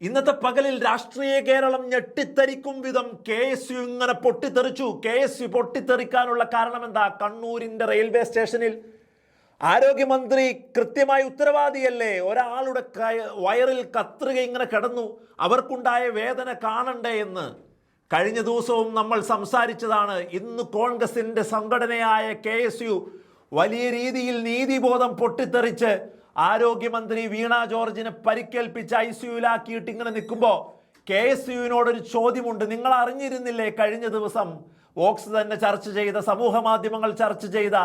ഇന്നത്തെ പകലിൽ രാഷ്ട്രീയ കേരളം ഞെട്ടിത്തരിക്കും വിധം KSU ഇങ്ങനെ പൊട്ടിത്തെറിച്ചു. KSU പൊട്ടിത്തെറിക്കാനുള്ള കാരണം എന്താ? കണ്ണൂരിന്റെ റെയിൽവേ സ്റ്റേഷനിൽ ആരോഗ്യമന്ത്രി കൃത്യമായി ഉത്തരവാദിയല്ലേ? ഒരാളുടെ വയറിൽ കത്രിക ഇങ്ങനെ കിടന്നു, അവർക്കുണ്ടായ വേദന കാണണ്ടേ എന്ന് കഴിഞ്ഞ ദിവസവും നമ്മൾ സംസാരിച്ചതാണ്. ഇന്ന് കോൺഗ്രസിന്റെ സംഘടനയായ KSU വലിയ രീതിയിൽ നീതിബോധം പൊട്ടിത്തെറിച്ച് ആരോഗ്യമന്ത്രി വീണ ജോർജിനെ പരിക്കേൽപ്പിച്ച് ICUലാക്കിയിട്ട് ഇങ്ങനെ നിൽക്കുമ്പോൾ KSUവിനോടൊരു ചോദ്യമുണ്ട്. നിങ്ങൾ അറിഞ്ഞിരുന്നില്ലേ കഴിഞ്ഞ ദിവസം വോക്സ് തന്നെ ചർച്ച ചെയ്ത, സമൂഹ മാധ്യമങ്ങൾ ചർച്ച ചെയ്ത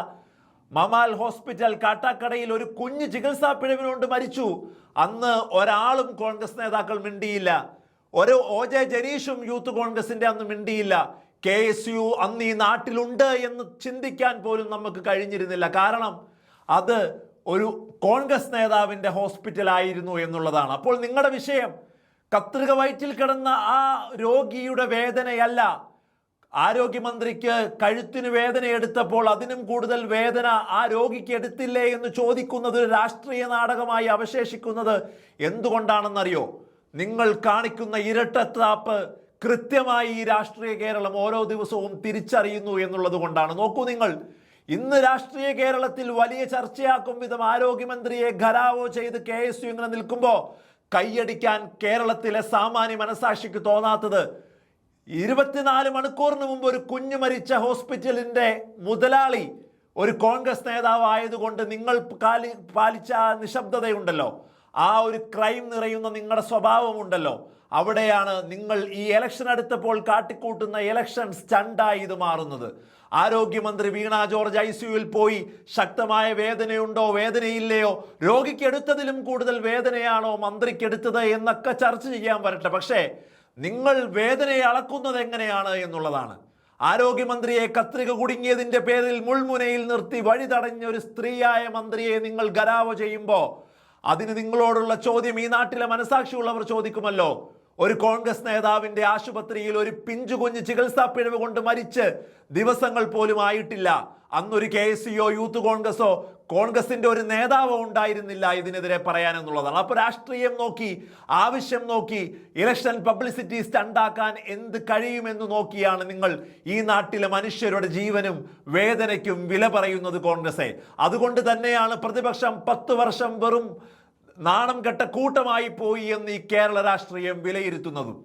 മമാൽ ഹോസ്പിറ്റൽ കാട്ടാക്കടയിൽ ഒരു കുഞ്ഞ് ചികിത്സാ പിഴവിനുകൊണ്ട് മരിച്ചു. അന്ന് ഒരാളും കോൺഗ്രസ് നേതാക്കൾ മിണ്ടിയില്ല. ഒരു OJ ജനീഷും യൂത്ത് കോൺഗ്രസിന്റെ അന്ന് മിണ്ടിയില്ല. KSU അന്ന് ഈ നാട്ടിലുണ്ട് എന്ന് ചിന്തിക്കാൻ പോലും നമുക്ക് കഴിഞ്ഞിരുന്നില്ല. കാരണം അത് ഒരു കോൺഗ്രസ് നേതാവിൻ്റെ ഹോസ്പിറ്റലായിരുന്നു എന്നുള്ളതാണ്. അപ്പോൾ നിങ്ങളുടെ വിഷയം കത്രിക വയറ്റിൽ കിടന്ന ആ രോഗിയുടെ വേദനയല്ല. ആരോഗ്യമന്ത്രിക്ക് കഴുത്തിന് വേദന എടുത്തപ്പോൾ അതിനും കൂടുതൽ വേദന ആ രോഗിക്ക് എടുത്തില്ലേ എന്ന് ചോദിക്കുന്നത് രാഷ്ട്രീയ നാടകമായി അവശേഷിക്കുന്നത് എന്തുകൊണ്ടാണെന്നറിയോ? നിങ്ങൾ കാണിക്കുന്ന ഇരട്ടത്താപ്പ് കൃത്യമായി ഈ രാഷ്ട്രീയ കേരളം ഓരോ ദിവസവും തിരിച്ചറിയുന്നു എന്നുള്ളത് കൊണ്ടാണ്. നോക്കൂ, നിങ്ങൾ ഇന്ന് രാഷ്ട്രീയ കേരളത്തിൽ വലിയ ചർച്ചയാക്കും വിധം ആരോഗ്യമന്ത്രിയെ ഘരാവോ ചെയ്ത് KSU ഇങ്ങനെ നിൽക്കുമ്പോൾ കൈയടിക്കാൻ കേരളത്തിലെ സാമാന്യ മനസാക്ഷിക്ക് തോന്നാത്തത് 24 മണിക്കൂറിന് മുമ്പ് ഒരു കുഞ്ഞു മരിച്ച ഹോസ്പിറ്റലിന്റെ മുതലാളി ഒരു കോൺഗ്രസ് നേതാവ് ആയതുകൊണ്ട് നിങ്ങൾ പാലിച്ച നിശബ്ദതയുണ്ടല്ലോ, ആ ഒരു ക്രൈം നിറയുന്ന നിങ്ങളുടെ സ്വഭാവമുണ്ടല്ലോ, അവിടെയാണ് നിങ്ങൾ ഈ ഇലക്ഷൻ അടുത്തപ്പോൾ കാട്ടിക്കൂട്ടുന്ന ഇലക്ഷൻ സ്റ്റണ്ടായി ഇത് മാറുന്നത്. ആരോഗ്യമന്ത്രി വീണ ജോർജ് ICUവിൽ പോയി ശക്തമായ വേദനയുണ്ടോ വേദനയില്ലയോ, രോഗിക്ക് എടുത്തതിലും കൂടുതൽ വേദനയാണോ മന്ത്രിക്ക് എടുത്തത് എന്നൊക്കെ ചർച്ച ചെയ്യാൻ വരട്ടെ. പക്ഷേ നിങ്ങൾ വേദനയെ അളക്കുന്നത് എങ്ങനെയാണ് എന്നുള്ളതാണ്. ആരോഗ്യമന്ത്രിയെ കത്രിക കുടുങ്ങിയതിൻ്റെ പേരിൽ മുൾമുനയിൽ നിർത്തി വഴി തടഞ്ഞ ഒരു സ്ത്രീയായ മന്ത്രിയെ നിങ്ങൾ ഖരാവോ ചെയ്യുമ്പോൾ അതിന് നിങ്ങളോടുള്ള ചോദ്യം ഈ നാട്ടിലെ മനസാക്ഷിയുള്ളവർ ചോദിക്കുമല്ലോ. ഒരു കോൺഗ്രസ് നേതാവിന്റെ ആശുപത്രിയിൽ ഒരു പിഞ്ചു കുഞ്ഞ് ചികിത്സാ പിഴവ് കൊണ്ട് മരിച്ച് ദിവസങ്ങൾ പോലും ആയിട്ടില്ല. അന്നൊരു KSU യൂത്ത് കോൺഗ്രസോ കോൺഗ്രസിന്റെ ഒരു നേതാവോ ഉണ്ടായിരുന്നില്ല ഇതിനെതിരെ പറയാനെന്നുള്ളതാണ്. അപ്പോൾ രാഷ്ട്രീയം നോക്കി, ആവശ്യം നോക്കി, ഇലക്ഷൻ പബ്ലിസിറ്റി സ്റ്റണ്ടാക്കാൻ എന്ത് കഴിയുമെന്ന് നോക്കിയാണ് നിങ്ങൾ ഈ നാട്ടിലെ മനുഷ്യരുടെ ജീവനും വേദനയ്ക്കും വില പറയുന്നത് കോൺഗ്രസെ. അതുകൊണ്ട് തന്നെയാണ് പ്രതിപക്ഷം 10 വർഷം വെറും നാണം കെട്ട കൂട്ടമായി പോയി എന്ന് ഈ കേരള രാഷ്ട്രീയം വിലയിരുത്തുന്നതും.